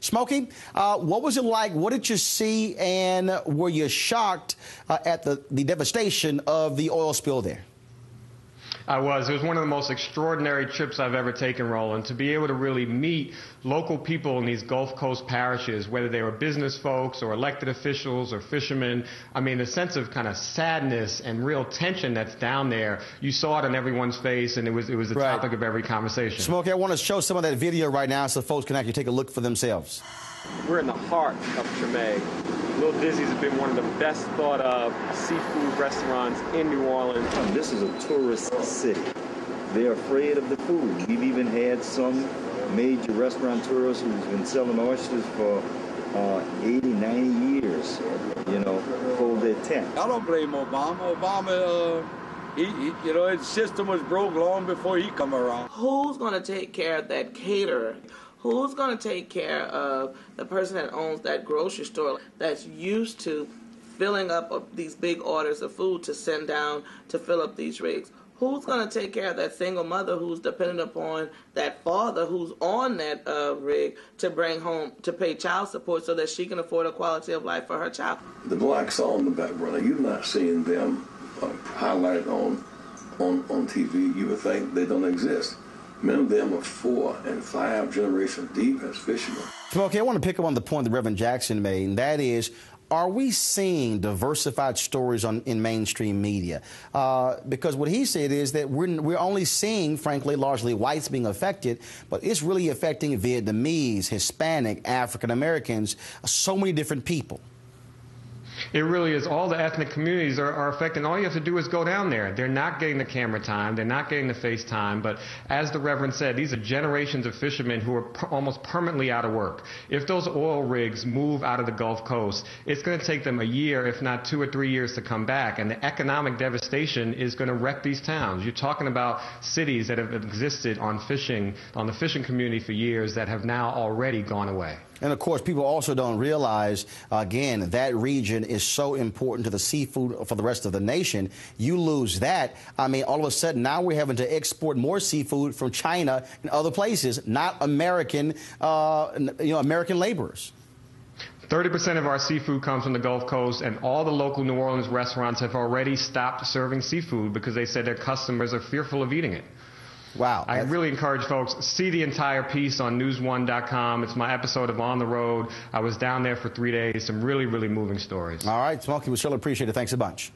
Smokey, what was it like? What did you see, and were you shocked at the devastation of the oil spill there? I was. It was one of the most extraordinary trips I've ever taken, Roland, to be able to really meet local people in these Gulf Coast parishes, whether they were business folks or elected officials or fishermen. I mean, the sense of kind of sadness and real tension that's down there, you saw it on everyone's face, and it was the topic of every conversation. Smokey, I want to show some of that video right now so folks can actually take a look for themselves. We're in the heart of Treme. Little Dizzy's has been one of the best thought of seafood restaurants in New Orleans. This is a tourist city. They're afraid of the food. We've even had some major restaurateurs who's been selling oysters for 80, 90 years, you know, fold their tent. I don't blame Obama. Obama, you know, his system was broke long before he come around. Who's going to take care of that caterer? Who's going to take care of the person that owns that grocery store that's used to filling up these big orders of food to send down to fill up these rigs? Who's going to take care of that single mother who's dependent upon that father who's on that rig to bring home, to pay child support so that she can afford a quality of life for her child? The blacks on the back burner, you're not seeing them highlighted on TV. You would think they don't exist. Many of them are 4 and 5 generations deep as fishermen. Smokey, I want to pick up on the point that Reverend Jackson made, and that is, are we seeing diversified stories in mainstream media? Because what he said is that we're only seeing, frankly, largely whites being affected, but it's really affecting Vietnamese, Hispanic, African Americans, so many different people. It really is. All the ethnic communities are affected. All you have to do is go down there. They're not getting the camera time. They're not getting the face time. But as the Reverend said, these are generations of fishermen who are almost permanently out of work. If those oil rigs move out of the Gulf Coast, it's going to take them a year, if not 2 or 3 years, to come back. And the economic devastation is going to wreck these towns. You're talking about cities that have existed on the fishing community for years that have now already gone away. And, of course, people also don't realize, again, that region is so important to the seafood for the rest of the nation. You lose that, I mean, all of a sudden, now we're having to export more seafood from China and other places, not American, American laborers. 30% of our seafood comes from the Gulf Coast, and all the local New Orleans restaurants have already stopped serving seafood because they said their customers are fearful of eating it. Wow. I really encourage folks, see the entire piece on news1.com. It's my episode of On the Road. I was down there for 3 days. Some really, really moving stories. All right, Smokey, we surely appreciate it. Thanks a bunch.